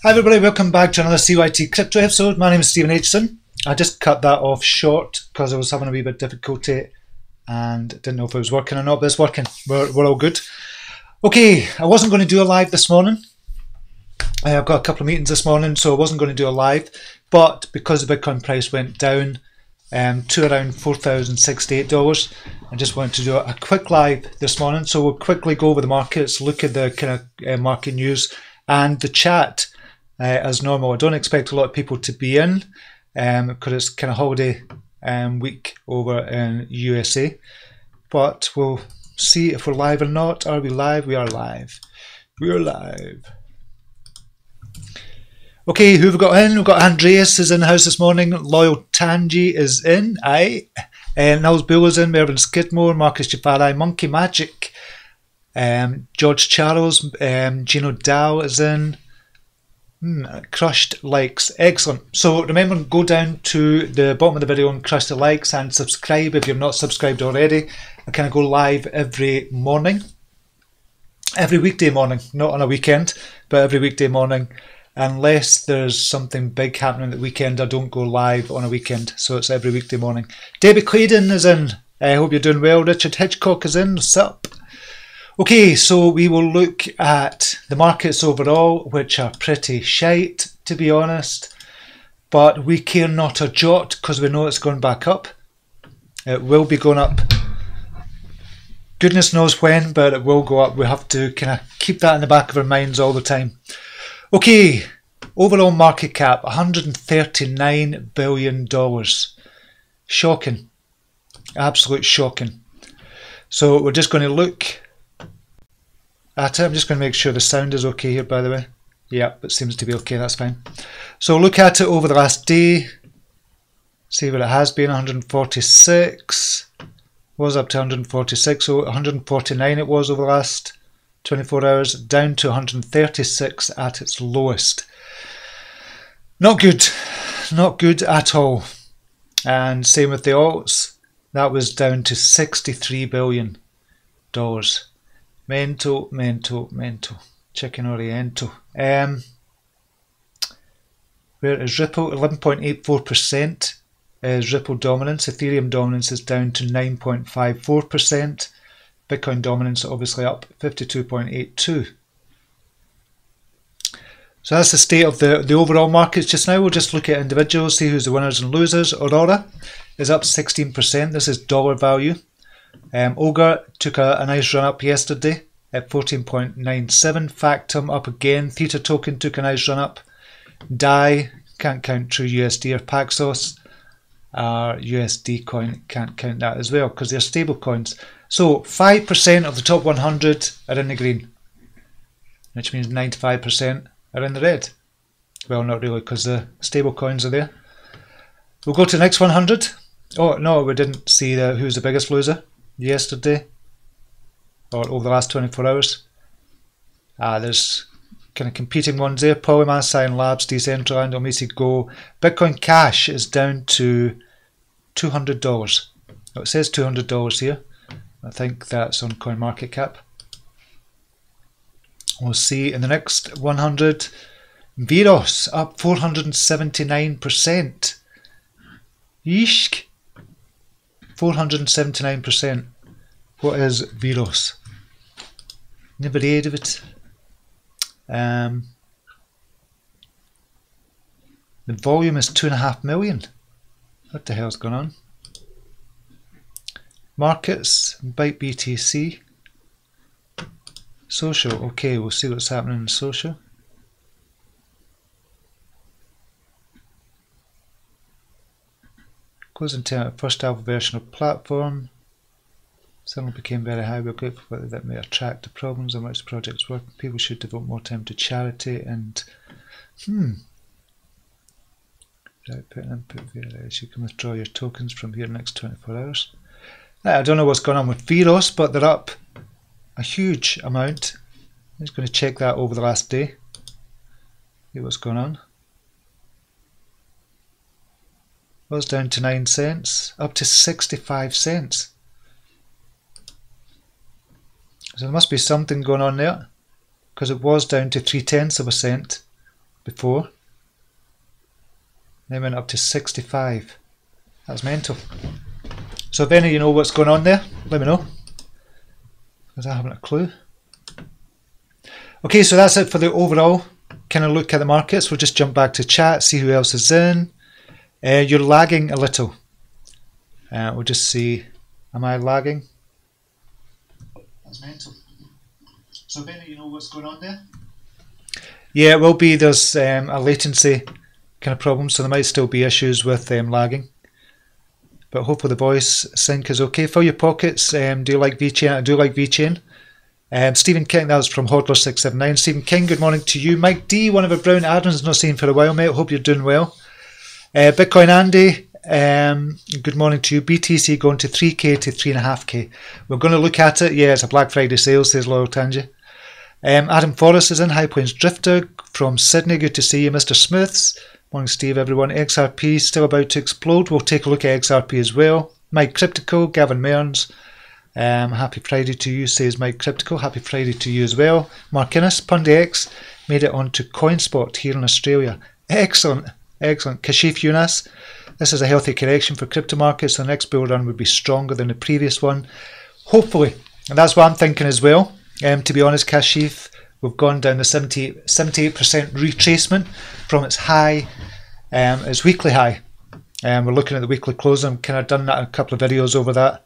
Hi everybody, welcome back to another CYT-Crypto episode. My name is Stephen Aitchison. I just cut that off short because I was having a wee bit of difficulty and didn't know if it was working or not, but it's working. We're all good. Okay, I wasn't going to do a live this morning. I've got a couple of meetings this morning, so I wasn't going to do a live, but because the Bitcoin price went down to around $4,068, I just wanted to do a quick live this morning. So we'll quickly go over the markets, look at the kind of market news and the chat. As normal, I don't expect a lot of people to be in because it's kind of holiday week over in USA, but we'll see if we're live or not. Are we live? We are live. We are live. Okay, who have we got in? We've got Andreas is in the house this morning. Loyal Tangi is in. Aye. Niles Bull is in. Mervyn Skidmore, Marcus Jafari, Monkey Magic, George Charles, Gino Dow is in. Crushed likes, excellent. So remember, go down to the bottom of the video and crush the likes and subscribe if you've not subscribed already. I kind of go live every morning, every weekday morning, not on a weekend, but every weekday morning. Unless there's something big happening at the weekend, I don't go live on a weekend, so it's every weekday morning. David Claydon is in. I hope you're doing well. Richard Hitchcock is in. What's up? Okay, so we will look at the markets overall, which are pretty shite, to be honest. But we care not a jot because we know it's going back up. It will be going up. Goodness knows when, but it will go up. We have to kind of keep that in the back of our minds all the time. Okay, overall market cap, $139 billion. Shocking. Absolute shocking. So we're just going to look at it. I'm just going to make sure the sound is okay here, by the way. Yep, it seems to be okay, that's fine. So look at it over the last day. See what it has been, 146. Was up to 146, so 149 it was over the last 24 hours, down to 136 at its lowest. Not good. Not good at all. And same with the alts. That was down to $63 billion. Mental. Chicken Oriental. Where is Ripple? 11.84% is Ripple dominance. Ethereum dominance is down to 9.54%. Bitcoin dominance obviously up 52.82%. So that's the state of the overall markets just now. We'll just look at individuals, see who's the winners and losers. Aurora is up 16%. This is dollar value. Ogre took a nice run up yesterday at 14.97. Factum up again. Theta token took a nice run up. DAI, can't count True USD or Paxos. USD coin, can't count that as well because they're stable coins. So 5% of the top 100 are in the green, which means 95% are in the red. Well, not really because the stable coins are there. We'll go to the next 100. Oh no, we didn't see who's the biggest loser yesterday or over the last 24 hours. There's kind of competing ones there. Polymath, Cyan Labs, Decentraland, Omisi Go. Bitcoin Cash is down to $200. Oh, it says $200 here. I think that's on CoinMarketCap. We'll see in the next 100. Veros up 479%. Yeesh. 479%. What is Veros? Never heard of it. The volume is 2.5 million. What the hell's going on? Markets, Byte BTC. Social, okay, we'll see what's happening in social. Goes into first alpha version of platform. Suddenly became very high. We're grateful for that may attract the problems on which the projects work. People should devote more time to charity and output and input various. You can withdraw your tokens from here in the next 24 hours. I don't know what's going on with Veros, but they're up a huge amount. I'm just going to check that over the last day. See what's going on. Was down to 9 cents, up to 65 cents. So there must be something going on there, because it was down to 0.3 of a cent before. Then went up to 65. That's mental. So if any of you know what's going on there, let me know, because I haven't a clue. Okay, so that's it for the overall kind of look at the markets. We'll just jump back to chat, see who else is in. You're lagging a little. We'll just see, am I lagging? That's mental. So if any of you know what's going on there? Yeah, it will be. There's a latency kind of problem, so there might still be issues with lagging. But hopefully the voice sync is okay. Fill your pockets. Do you like VeChain? I do like VeChain. Stephen King, that was from Hodler679. Stephen King, good morning to you. Mike D, one of our brown admins, not seen for a while, mate. Hope you're doing well. Bitcoin Andy, good morning to you. BTC going to 3k to 3.5k. We're going to look at it. Yeah, it's a Black Friday sale, says Loyal Tangi. Adam Forrest is in. High Plains Drifter from Sydney. Good to see you, Mr. Smiths. Morning, Steve, everyone. XRP still about to explode. We'll take a look at XRP as well. Mike Cryptical, Gavin Mearns. Happy Friday to you, says Mike Cryptical. Happy Friday to you as well. Mark Innes, PundyX, made it onto CoinSpot here in Australia. Excellent, excellent. Kashif Yunus, this is a healthy correction for crypto markets. The next bull run would be stronger than the previous one. Hopefully, and that's what I'm thinking as well. To be honest, Kashif, we've gone down the 78% retracement from its high, its weekly high. We're looking at the weekly close. I've kind of done that a couple of videos over that.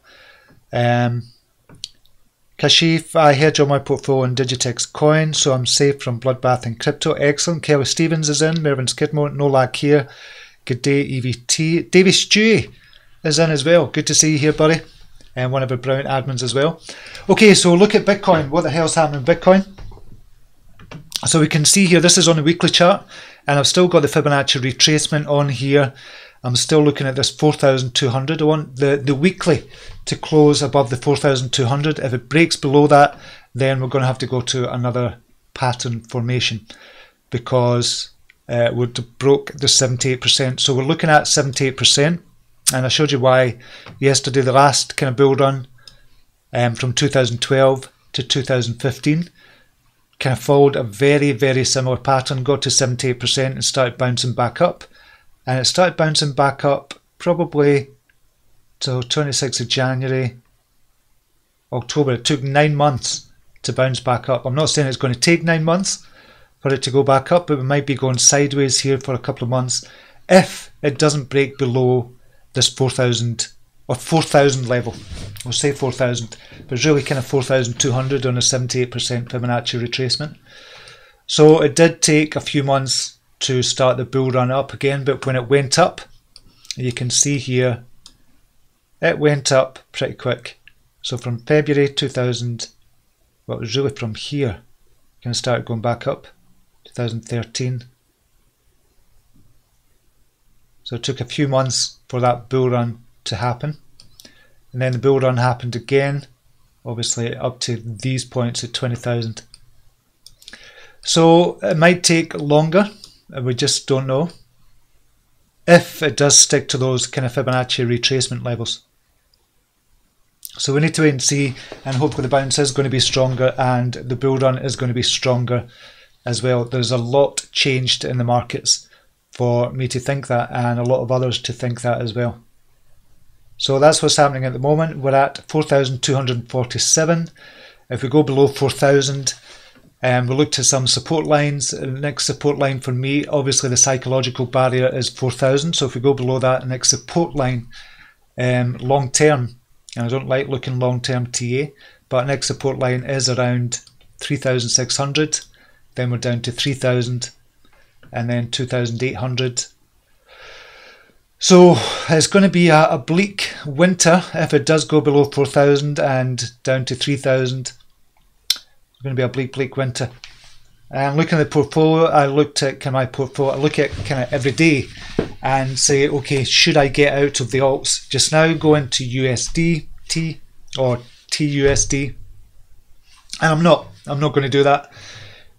Kashif, I hedge on my portfolio in Digitex coin, so I'm safe from bloodbath and crypto. Excellent. Kelly Stevens is in. Mervyn Skidmore, no lag here. Good day, EVT. Davey Stewie is in as well. Good to see you here, buddy. And one of our brown admins as well. Okay, so look at Bitcoin. What the hell's happening with Bitcoin? So we can see here, this is on the weekly chart, and I've still got the Fibonacci retracement on here. I'm still looking at this 4,200. I want the weekly to close above the 4,200. If it breaks below that, then we're going to have to go to another pattern formation, because we broke the 78%. So we're looking at 78%, and I showed you why yesterday. The last kind of bull run from 2012 to 2015 kind of followed a very, very similar pattern, got to 78% and started bouncing back up. And it started bouncing back up probably till 26th of January, October. It took 9 months to bounce back up. I'm not saying it's going to take 9 months for it to go back up, but we might be going sideways here for a couple of months if it doesn't break below this 4,000 or 4,000 level. We'll say 4,000, but it's really kind of 4,200 on a 78% Fibonacci retracement. So it did take a few months to start the bull run up again, but when it went up, you can see here, it went up pretty quick. So from February 2000, well, it was really from here, kind of started going back up, 2013. So it took a few months for that bull run to happen. And then the bull run happened again, obviously up to these points at 20,000. So it might take longer. We just don't know if it does stick to those kind of Fibonacci retracement levels. So we need to wait and see, and hopefully the bounce is going to be stronger and the bull run is going to be stronger as well. There's a lot changed in the markets for me to think that, and a lot of others to think that as well. So that's what's happening at the moment. We're at 4,247. If we go below 4,000, we'll look to some support lines. The next support line for me, obviously the psychological barrier is 4,000. So if we go below that, the next support line, long term, and I don't like looking long term TA, but next support line is around 3,600. Then we're down to 3,000, and then 2,800. So it's going to be a bleak winter if it does go below 4,000 and down to 3,000. It's going to be a bleak winter. And looking at the portfolio, I looked at my portfolio. I look at kind of every day and say, okay, should I get out of the alts just now, go into USDT or TUSD? And I'm not going to do that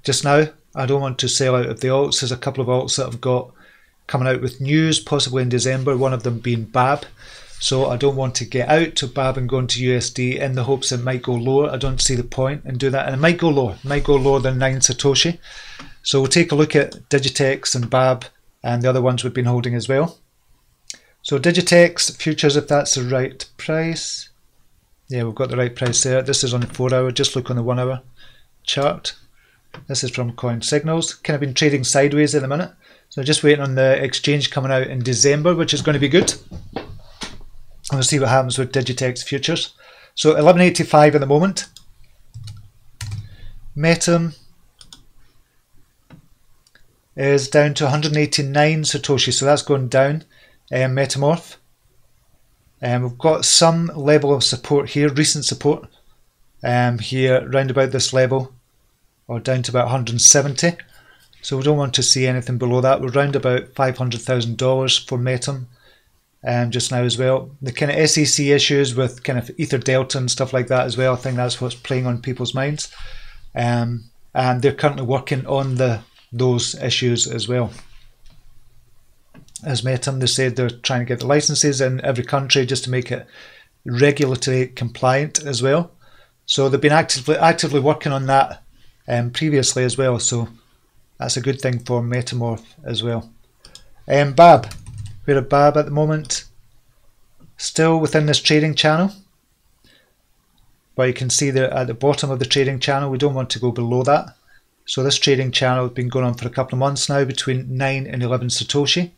just now. I don't want to sell out of the alts. There's a couple of alts that I've got coming out with news, possibly in December, one of them being BABB. So I don't want to get out of BABB and go into USD in the hopes it might go lower. I don't see the point in doing that. And it might go lower. It might go lower than 9 Satoshi. So we'll take a look at Digitex and BABB and the other ones we've been holding as well. So Digitex futures, if that's the right price. Yeah, we've got the right price there. This is on the 4 hour, just look on the 1 hour chart. This is from Coin Signals. Kind of been trading sideways at the minute. So just waiting on the exchange coming out in December, which is going to be good. And we'll see what happens with Digitex futures. So 1185 at the moment. Metum is down to 189 Satoshi, so that's going down. Metamorph. We've got some level of support here, recent support here, round about this level, or down to about 170. So we don't want to see anything below that. We're around about $500,000 for Metum just now as well. The kind of SEC issues with kind of Ether Delta and stuff like that as well, I think that's what's playing on people's minds. And they're currently working on those issues as well. As Metum, they said they're trying to get the licenses in every country just to make it regulatory compliant as well. So they've been actively working on that previously as well. So that's a good thing for Metamorph as well. BABB. We're at BABB at the moment. Still within this trading channel. But you can see that at the bottom of the trading channel, we don't want to go below that. So this trading channel has been going on for a couple of months now, between 9 and 11 Satoshi.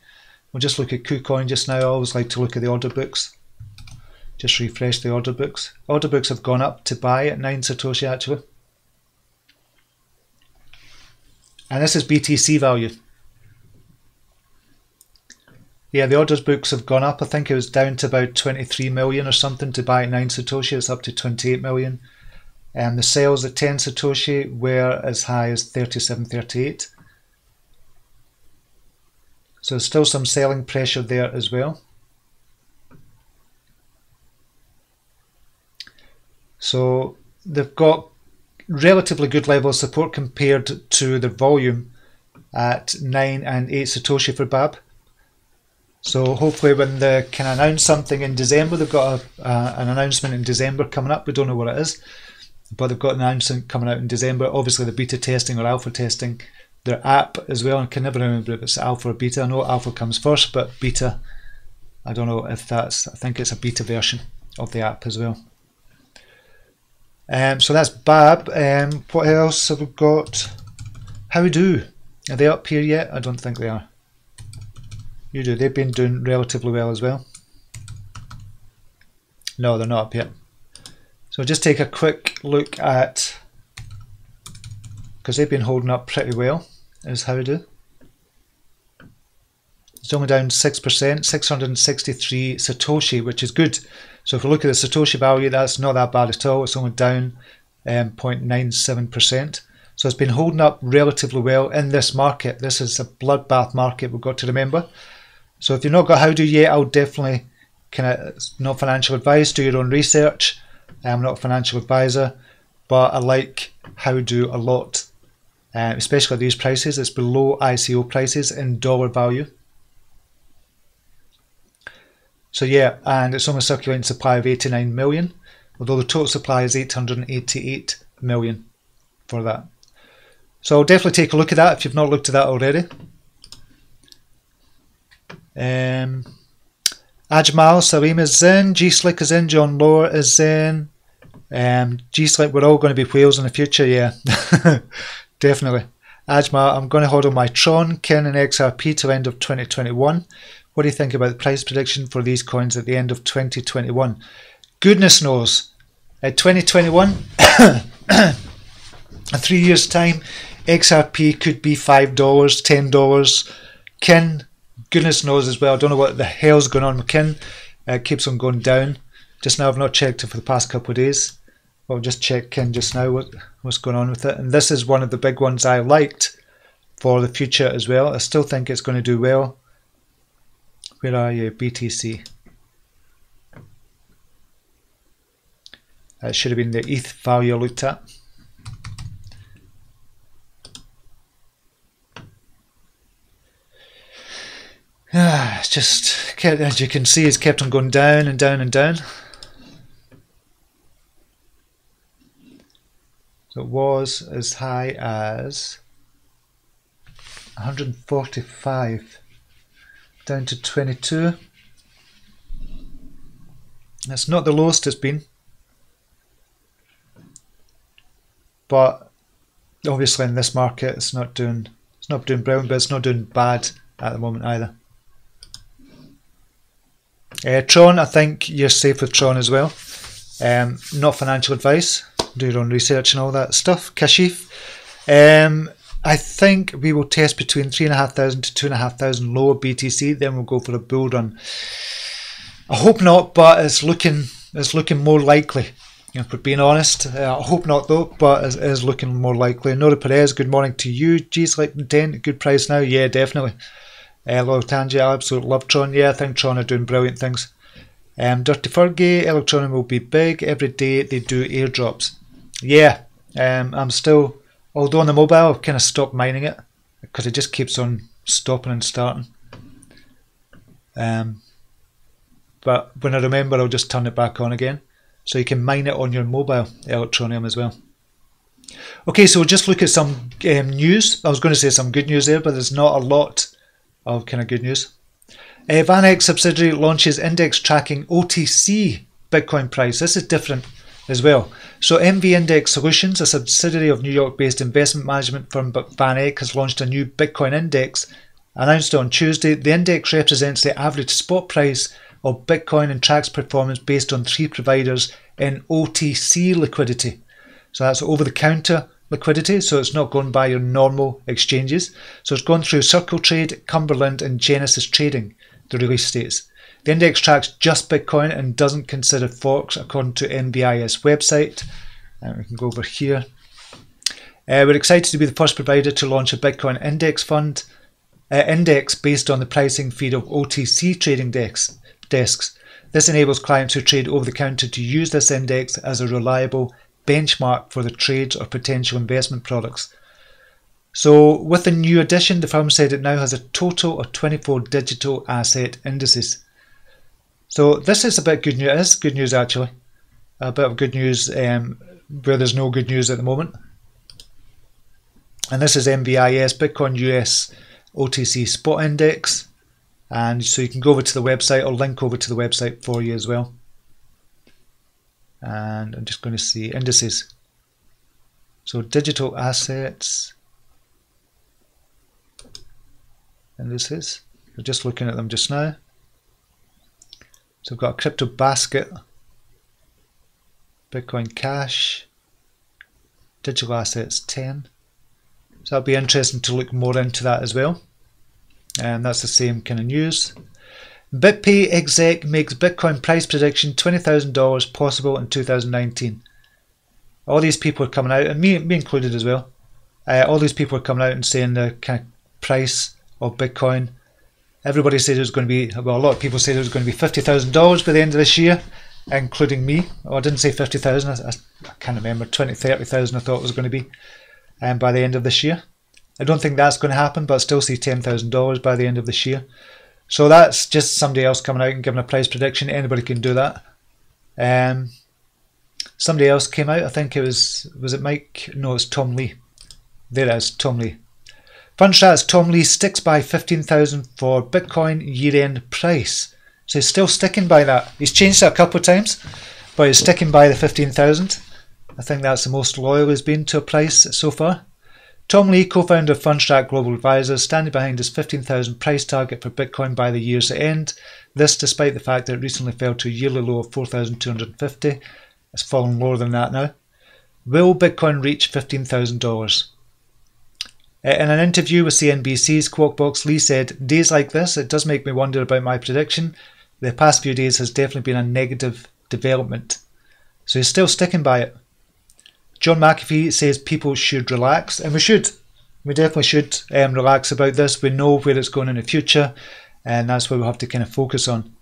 We'll just look at KuCoin just now. I always like to look at the order books. Just refresh the order books. Order books have gone up to buy at 9 Satoshi actually. And this is BTC value. Yeah, the orders books have gone up. I think it was down to about 23 million or something to buy at 9 Satoshi. It's up to 28 million. And the sales at 10 Satoshi were as high as 37, 38. So there's still some selling pressure there as well. So they've got relatively good level of support compared to the volume at 9 and 8 Satoshi for BABB. So hopefully when they can announce something in December, they've got an announcement in December coming up. We don't know what it is, but they've got an announcement coming out in December. Obviously the beta testing or alpha testing their app as well. I can never remember if it's alpha or beta. I know alpha comes first, but beta, I don't know if that's, I think it's a beta version of the app as well. So that's BABB. What else have we got? Howdo. Are they up here yet? I don't think they are. You do. They've been doing relatively well as well. No, they're not up yet. So just take a quick look at, because they've been holding up pretty well, is Howdo. It's only down 6%, 663 Satoshi, which is good. So if we look at the Satoshi value, that's not that bad at all. It's only down 0.97%. So it's been holding up relatively well in this market. This is a bloodbath market, we've got to remember. So if you've not got Howdo yet, I'll definitely, not financial advice, do your own research. I'm not a financial advisor, but I like Howdo a lot, especially at these prices. It's below ICO prices in dollar value. So yeah, and it's only circulating supply of 89 million, although the total supply is 888 million for that. So I'll definitely take a look at that if you've not looked at that already. Ajmal Salim is in, G-Slick is in, John Lower is in. G-Slick, we're all going to be whales in the future, yeah. Definitely. Ajmal, I'm going to hold on my Tron, Ken and XRP till end of 2021. What do you think about the price prediction for these coins at the end of 2021? Goodness knows. At 2021, in 3 years' time, XRP could be $5, $10. Kin, goodness knows as well. I don't know what the hell's going on with Kin. It keeps on going down. Just now, I've not checked it for the past couple of days. I'll just check Kin just now, what's going on with it. And this is one of the big ones I liked for the future as well. I still think it's going to do well. Where are you? BTC. That should have been the ETH value I looked at. It's just, as you can see, it's kept on going down and down and down. So it was as high as 145 down to 22. That's not the lowest it's been, but obviously in this market it's not doing brilliant, but it's not doing bad at the moment either. Tron, I think you're safe with Tron as well. Not financial advice, do your own research and all that stuff. Kashif, I think we will test between 3,500 to 2,500 lower BTC, then we'll go for a bull run. I hope not, but it's looking more likely. If we're being honest, I hope not though, but it is looking more likely. Nora Perez, good morning to you. G's like 10, good price now, yeah, definitely. Loyal Tangi, I absolutely love Tron. Yeah, I think Tron are doing brilliant things. Dirty Fergie, Electron will be big. Every day they do airdrops. Yeah, I'm still, although on the mobile I've kind of stopped mining it because it just keeps on stopping and starting. But when I remember, I'll just turn it back on again. So you can mine it on your mobile Electronium as well. Okay, so we'll just look at some news. I was going to say some good news there, but there's not a lot of kind of good news. VanEck subsidiary launches index tracking OTC Bitcoin price. This is different as well. So MV Index Solutions, a subsidiary of New York-based investment management firm VanEck, has launched a new Bitcoin index. Announced on Tuesday, the index represents the average spot price of Bitcoin and tracks performance based on 3 providers in OTC liquidity. So that's over-the-counter liquidity, so it's not going by your normal exchanges. So it's gone through Circle Trade, Cumberland and Genesis Trading, the release states. The index tracks just Bitcoin and doesn't consider forks according to NBIS website. And we can go over here. We're excited to be the first provider to launch a Bitcoin index fund index based on the pricing feed of OTC trading desks. This enables clients who trade over the counter to use this index as a reliable benchmark for the trades or potential investment products. So with the new addition, the firm said it now has a total of 24 digital asset indices. So this is a bit good news. It is good news actually. A bit of good news where there's no good news at the moment. And this is MVIS, Bitcoin US OTC Spot Index. And so you can go over to the website. I'll link over to the website for you as well. And I'm just going to see indices. So digital assets. Indices. We're just looking at them just now. So we've got a crypto basket. Bitcoin Cash. Digital assets 10. So that'll be interesting to look more into that as well. And that's the same kind of news. BitPay exec makes Bitcoin price prediction $20,000 possible in 2019. All these people are coming out, and me included as well. All these people are coming out and saying the kind of price of Bitcoin. Everybody said it was going to be, well, a lot of people said it was going to be $50,000 by the end of this year, including me. Oh, I didn't say 50,000. I can't remember. 20, 30,000 I thought it was going to be by the end of this year. I don't think that's going to happen, but I still see $10,000 by the end of this year. So that's just somebody else coming out and giving a price prediction. Anybody can do that. Somebody else came out. I think it was it Mike? No, it's Tom Lee. There it is, Tom Lee. Fundstrat's Tom Lee sticks by 15,000 for Bitcoin year-end price. So he's still sticking by that. He's changed it a couple of times, but he's sticking by the 15,000. I think that's the most loyal he's been to a price so far. Tom Lee, co-founder of Fundstrat Global Advisors, standing behind his 15,000 price target for Bitcoin by the year's end. This despite the fact that it recently fell to a yearly low of 4,250. It's fallen lower than that now. Will Bitcoin reach $15,000? In an interview with CNBC's Quote Box, Lee said, "Days like this, it does make me wonder about my prediction. The past few days has definitely been a negative development." So he's still sticking by it. John McAfee says people should relax, and we should. We definitely should relax about this. We know where it's going in the future, and that's what we'll have to kind of focus on.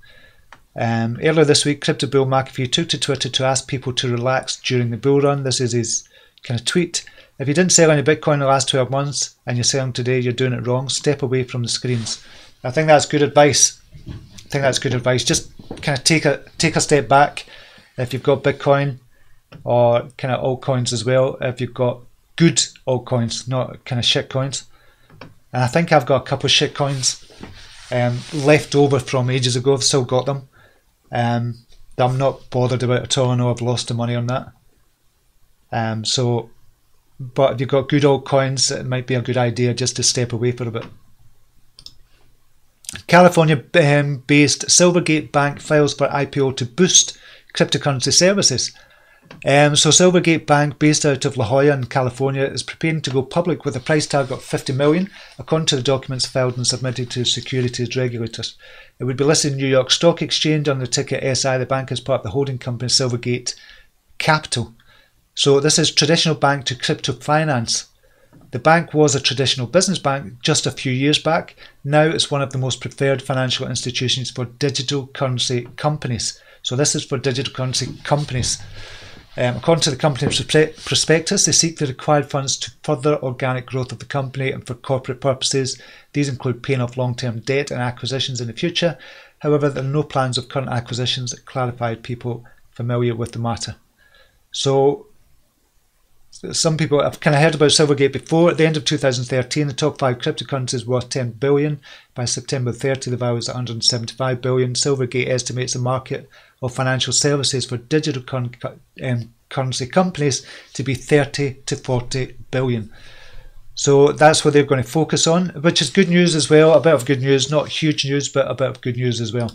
Earlier this week, Crypto Bull McAfee took to Twitter to ask people to relax during the bull run. This is his kind of tweet. "If you didn't sell any Bitcoin in the last 12 months and you're selling today, you're doing it wrong. Step away from the screens." I think that's good advice. Just kind of take a step back. If you've got Bitcoin or kind of altcoins as well, if you've got good altcoins, not kind of shit coins, And I think I've got a couple of shit coins left over from ages ago. I've still got them. That I'm not bothered about at all. I know I've lost the money on that. But if you've got good altcoins, it might be a good idea just to step away for a bit. California-based Silvergate Bank files for IPO to boost cryptocurrency services. So Silvergate Bank, based out of La Jolla in California, is preparing to go public with a price tag of $50 million, according to the documents filed and submitted to securities regulators. It would be listed in New York Stock Exchange on the ticker SI. The bank is part of the holding company Silvergate Capital. So this is traditional bank to crypto finance. The bank was a traditional business bank just a few years back. Now it's one of the most preferred financial institutions for digital currency companies. So this is for digital currency companies. According to the company's prospectus, they seek the required funds to further organic growth of the company and for corporate purposes. These include paying off long-term debt and acquisitions in the future. However, there are no plans of current acquisitions, clarified people familiar with the matter. So some people have kind of heard about Silvergate before. At the end of 2013, the top 5 cryptocurrencies worth $10 billion. By September 30, the value is $175 billion. Silvergate estimates the market of financial services for digital currency companies to be 30 to 40 billion. So that's what they're going to focus on, which is good news as well. A bit of good news, not huge news, but a bit of good news as well.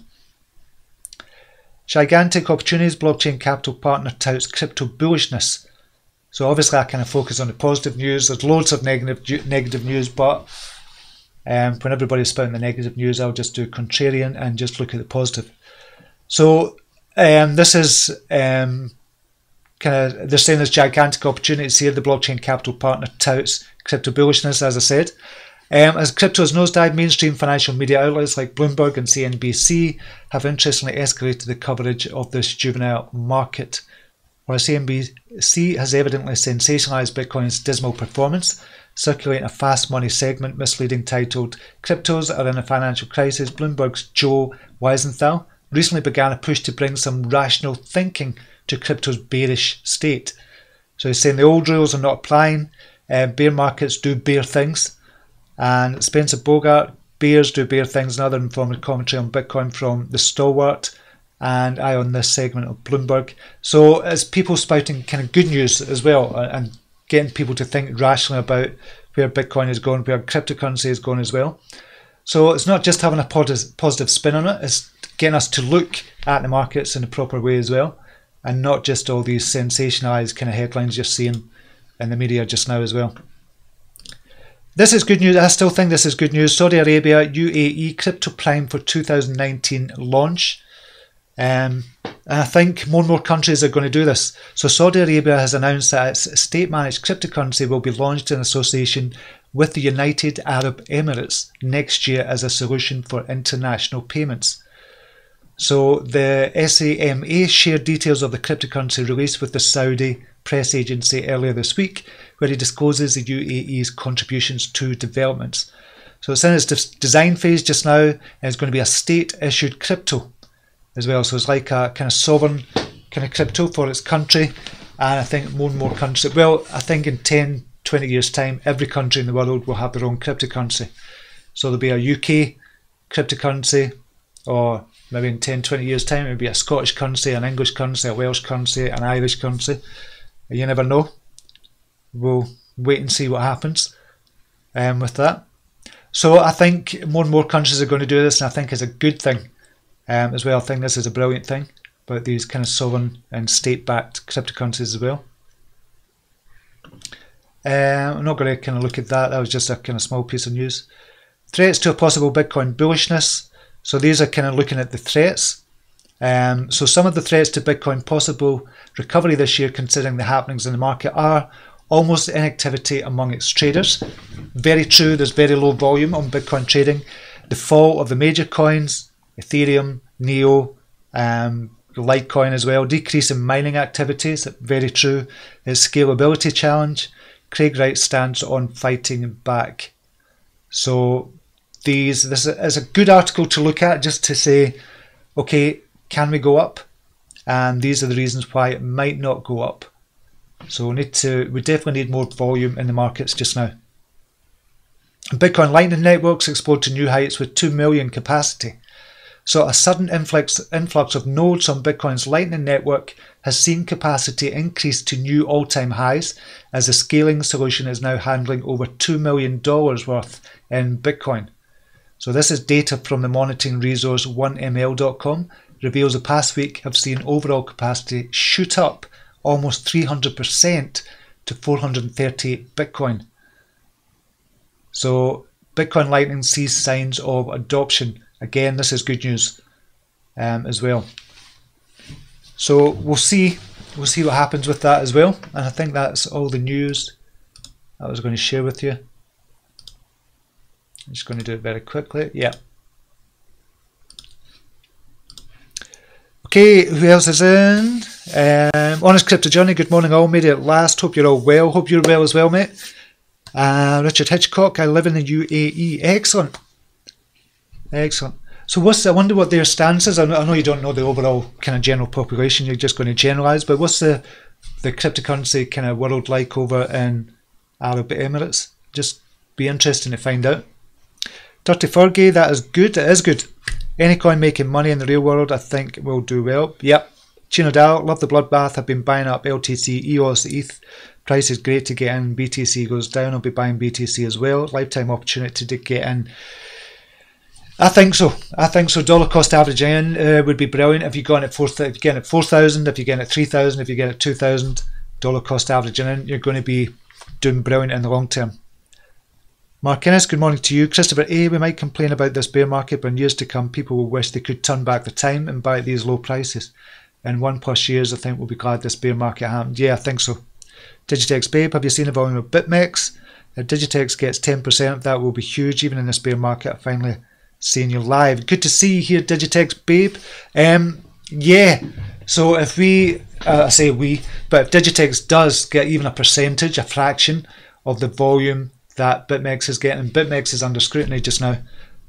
Gigantic opportunities, blockchain capital partner touts crypto bullishness. So obviously I kind of focus on the positive news. There's loads of negative news, but when everybody's spouting the negative news, I'll just do contrarian and just look at the positive. So this is they're saying there's gigantic opportunities here. The blockchain capital partner touts crypto bullishness, as I said. As crypto has nosedived, mainstream financial media outlets like Bloomberg and CNBC have interestingly escalated the coverage of this juvenile market. While CNBC has evidently sensationalized Bitcoin's dismal performance, circulating a fast money segment misleading titled "Cryptos are in a financial crisis," Bloomberg's Joe Weisenthal recently began a push to bring some rational thinking to crypto's bearish state. So he's saying the old rules are not applying, bear markets do bear things, and Spencer Bogart, bears do bear things, another informative commentary on Bitcoin from the stalwart, and I on this segment of Bloomberg. So it's people spouting kind of good news as well, and getting people to think rationally about where Bitcoin is going, where cryptocurrency is going as well. So it's not just having a positive spin on it, it's getting us to look at the markets in a proper way as well, and not just all these sensationalized kind of headlines you're seeing in the media just now as well. This is good news. I still think this is good news. Saudi Arabia, UAE crypto prime for 2019 launch. And I think more and more countries are going to do this. So Saudi Arabia has announced that its state-managed cryptocurrency will be launched in association with the United Arab Emirates next year as a solution for international payments. So the SAMA shared details of the cryptocurrency release with the Saudi press agency earlier this week, where it discloses the UAE's contributions to developments. So it's in its design phase just now, and it's going to be a state-issued crypto as well. So it's like a kind of sovereign kind of crypto for its country, and I think more and more countries, well, I think in 10, 20 years time, every country in the world will have their own cryptocurrency. So there'll be a UK cryptocurrency, or maybe in 10, 20 years time, it'll be a Scottish currency, an English currency, a Welsh currency, an Irish currency. You never know. We'll wait and see what happens with that. So I think more and more countries are going to do this, and I think it's a good thing as well. I think this is a brilliant thing about these kind of sovereign and state-backed cryptocurrencies as well. I'm not going to kind of look at that. That was just a kind of small piece of news. Threats to a possible Bitcoin bullishness. So these are kind of looking at the threats. So some of the threats to Bitcoin possible recovery this year, considering the happenings in the market, are almost inactivity among its traders. Very true, there's very low volume on Bitcoin trading. The fall of the major coins, Ethereum, Neo, Litecoin as well. Decrease in mining activities, very true. Its scalability challenge. Craig Wright's stance on fighting back. So this is a good article to look at, just to say, okay, can we go up? And these are the reasons why it might not go up. So we definitely need more volume in the markets just now. Bitcoin Lightning networks explode to new heights with 2 million capacity. So a sudden influx of nodes on Bitcoin's Lightning network has seen capacity increase to new all-time highs, as the scaling solution is now handling over $2 million worth in Bitcoin. So this is data from the monitoring resource 1ml.com, reveals the past week have seen overall capacity shoot up almost 300% to 438 Bitcoin. So Bitcoin Lightning sees signs of adoption. Again, this is good news as well. So we'll see what happens with that as well. And I think that's all the news I was going to share with you. I'm just going to do it very quickly. Yeah. Okay, who else is in? Honest Crypto Johnny, good morning all, made it at last. Hope you're all well. Hope you're well as well, mate. Richard Hitchcock, I live in the UAE. Excellent. Excellent. So I wonder what their stance is. I know you don't know the overall kind of general population, you're just going to generalise, but what's the cryptocurrency kind of world like over in Arab Emirates? Just be interesting to find out. Dirty Fergie, that is good. It is good. Any coin making money in the real world, I think will do well. Yep. Chino Dal, love the bloodbath. I've been buying up LTC, EOS, ETH. Price is great to get in. BTC goes down. I'll be buying BTC as well. Lifetime opportunity to get in. I think so. Dollar cost average in would be brilliant if you got it at 4,000, if you get it at 3,000, if you get it at 2,000. Dollar cost average in, you're going to be doing brilliant in the long term. Mark Ennis, good morning to you. Christopher A, we might complain about this bear market, but in years to come, people will wish they could turn back the time and buy at these low prices. In 1+ years, I think we'll be glad this bear market happened. Yeah, I think so. Digitex Babe, have you seen the volume of BitMEX? If Digitex gets 10%, that will be huge, even in this bear market. I finally seeing you live. Good to see you here, Digitex Babe. Yeah, so if we, I say we, but if Digitex does get even a percentage, a fraction of the volume that BitMEX is getting, and BitMEX is under scrutiny just now,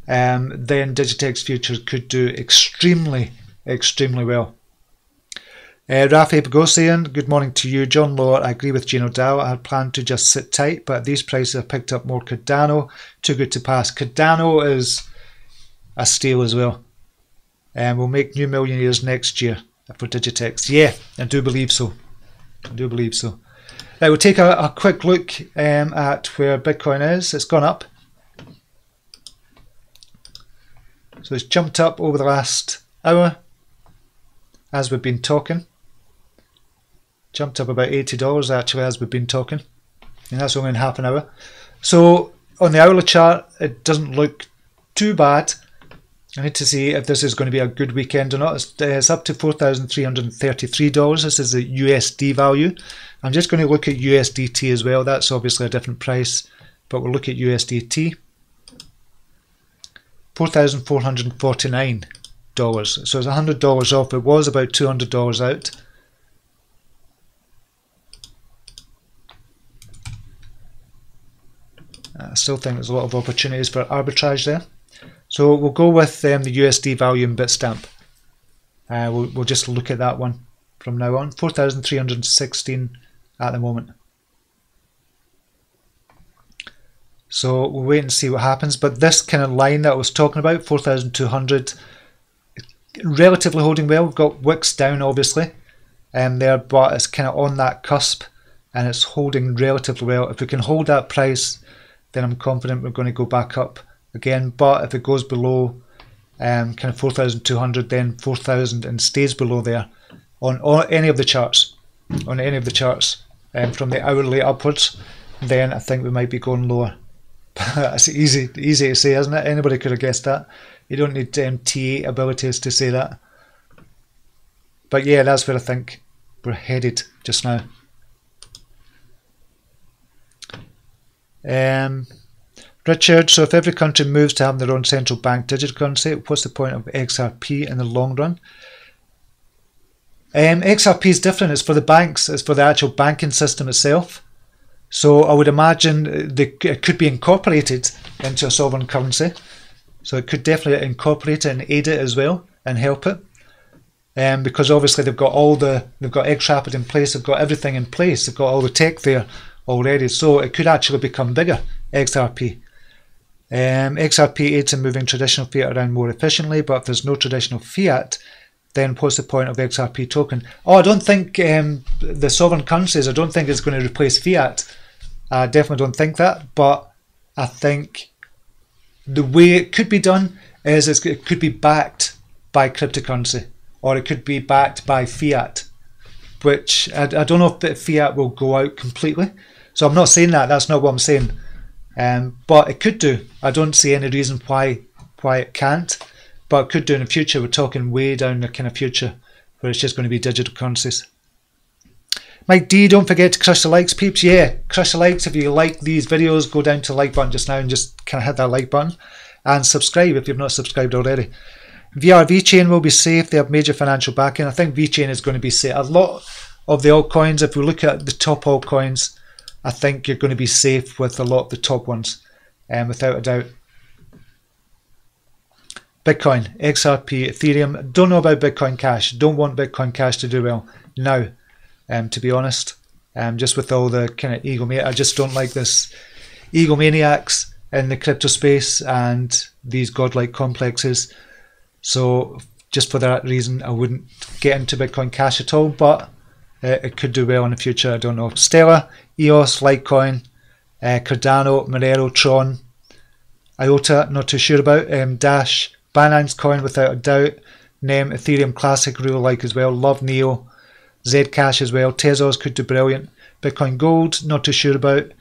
then Digitex futures could do extremely well. Rafi Bogosian, good morning to you. John Lower, I agree with Gino Dow. I had planned to just sit tight, but these prices have picked up more. Cardano, too good to pass. Cardano is a steal as well. And we'll make new millionaires next year for Digitex. Yeah, I do believe so. Now we'll take a quick look at where Bitcoin is. It's gone up. So it's jumped up over the last hour as we've been talking. Jumped up about $80 actually as we've been talking. And that's only in half an hour. So on the hourly chart, it doesn't look too bad. I need to see if this is going to be a good weekend or not. It's up to $4,333. This is the USD value. I'm just going to look at USDT as well. That's obviously a different price, but we'll look at USDT. $4,449. So it's $100 off. It was about $200 out. I still think there's a lot of opportunities for arbitrage there. So we'll go with the USD value in Bitstamp. We'll just look at that one from now on. 4,316 at the moment. So we'll wait and see what happens. But this kind of line that I was talking about, 4,200, relatively holding well. We've got wicks down obviously there, but it's kind of on that cusp and it's holding relatively well. If we can hold that price, then I'm confident we're going to go back up again. But if it goes below kind of 4,200, then 4,000 and stays below there on any of the charts, from the hourly upwards, then I think we might be going lower. It's easy to say, isn't it? Anybody could have guessed that. You don't need T8 abilities to say that. But yeah, that's where I think we're headed just now. Richard, so if every country moves to having their own central bank digital currency, what's the point of XRP in the long run? XRP is different. It's for the banks. It's for the actual banking system itself. So I would imagine it could be incorporated into a sovereign currency. So it could definitely incorporate it and aid it as well and help it. Because obviously they've got XRapid in place. They've got everything in place. They've got all the tech there already. So it could actually become bigger, XRP. XRP aids in moving traditional fiat around more efficiently, but if there's no traditional fiat, then what's the point of XRP token? Oh, I don't think the sovereign currencies, I don't think it's going to replace fiat. I definitely don't think that, but I think the way it could be done is it could be backed by cryptocurrency, or it could be backed by fiat, which I don't know if fiat will go out completely. So I'm not saying that, that's not what I'm saying. But it could do. I don't see any reason why it can't, but it could do in the future. We're talking way down the kind of future where it's just going to be digital currencies. Mike D, don't forget to crush the likes, peeps. Yeah, crush the likes. If you like these videos, go down to the like button just now and just kind of hit that like button. And subscribe if you've not subscribed already. VRV-Chain will be safe. They have major financial backing. I think VeChain is going to be safe. A lot of the altcoins, if we look at the top altcoins, I think you're going to be safe with a lot of the top ones, without a doubt. Bitcoin, XRP, Ethereum. Don't know about Bitcoin Cash. Don't want Bitcoin Cash to do well now, to be honest. Just with all the kind of egomaniacs. I just don't like this egomaniacs in the crypto space and these godlike complexes. So just for that reason, I wouldn't get into Bitcoin Cash at all, but it could do well in the future. I don't know. Stellar, EOS, Litecoin, Cardano, Monero, Tron, IOTA, not too sure about. Dash, Binance Coin, without a doubt. NEM, Ethereum Classic, really like as well. Love Neo, Zcash as well. Tezos could do brilliant. Bitcoin Gold, not too sure about.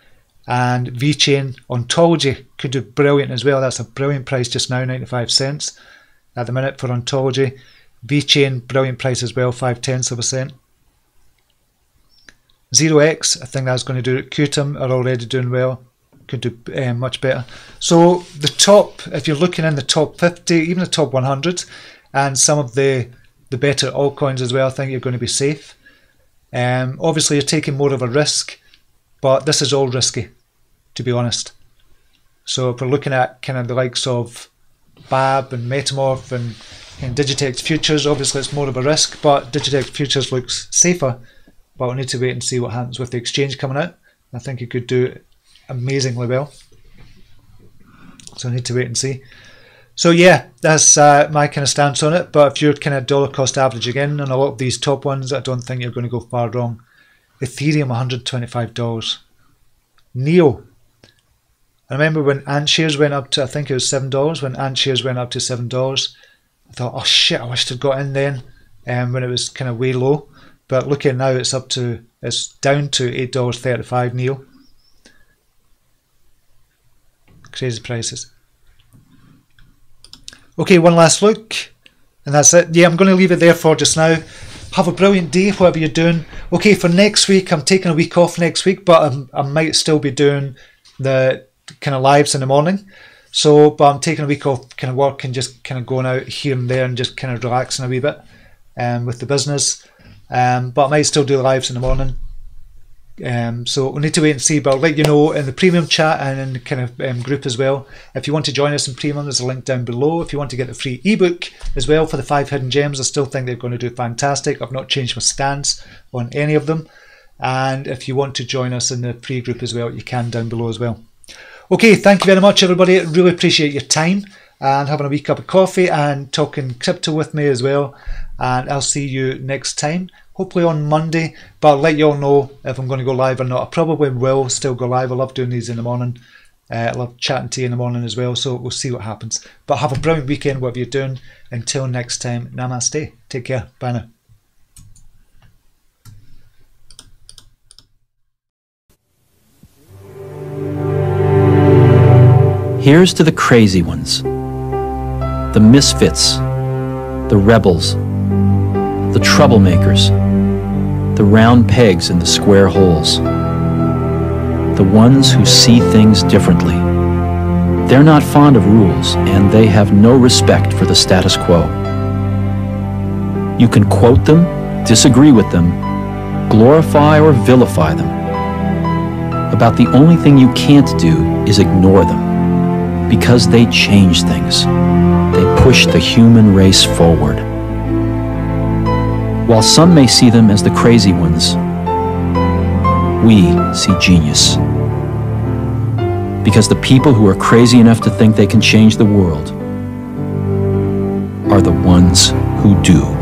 And VeChain, Ontology could do brilliant as well. That's a brilliant price just now, 95 cents at the minute for Ontology. VeChain, brilliant price as well, 0.5 of a cent. 0x, I think that's going to do it. Qtum are already doing well, could do much better. So the top, if you're looking in the top 50, even the top 100, and some of the better altcoins as well, I think you're going to be safe. Obviously, you're taking more of a risk, but this is all risky, to be honest. So if we're looking at kind of the likes of BABB and Metamorph and Digitex Futures, obviously it's more of a risk, but Digitex Futures looks safer. But we'll need to wait and see what happens with the exchange coming out. I think it could do amazingly well. So I need to wait and see. So yeah, that's my kind of stance on it. But if you're kind of dollar cost average again on a lot of these top ones, I don't think you're going to go far wrong. Ethereum, $125. Neo. I remember when Ant shares went up to, I think it was $7. When Ant shares went up to $7, I thought, oh shit, I wish I'd got in then, when it was kind of way low. But look at now, it's down to $8.35 Neo. Crazy prices. Okay, one last look, and that's it. Yeah, I'm going to leave it there for just now. Have a brilliant day, whatever you're doing. Okay, for next week, I'm taking a week off next week, but I might still be doing the kind of lives in the morning. So, but I'm taking a week off kind of work and just kind of going out here and there and just kind of relaxing a wee bit with the business. But I might still do lives in the morning. So we'll need to wait and see, but I'll let you know in the premium chat and in the kind of group as well. If you want to join us in premium, there's a link down below. If you want to get the free ebook as well for the 5 hidden gems, I still think they're going to do fantastic. I've not changed my stance on any of them. And if you want to join us in the free group as well, you can down below as well. Okay, thank you very much everybody. I really appreciate your time and having a wee cup of coffee and talking crypto with me as well. And I'll see you next time, hopefully on Monday, but I'll let you all know if I'm going to go live or not. I probably will still go live. I love doing these in the morning. I love chatting to you in the morning as well, so we'll see what happens. But have a brilliant weekend, whatever you're doing. Until next time, namaste. Take care. Bye now. Here's to the crazy ones, the misfits, the rebels, the troublemakers, the round pegs in the square holes, the ones who see things differently. They're not fond of rules, and they have no respect for the status quo. You can quote them, disagree with them, glorify or vilify them. About the only thing you can't do is ignore them, because they change things. They push the human race forward. While some may see them as the crazy ones, we see genius. Because the people who are crazy enough to think they can change the world are the ones who do.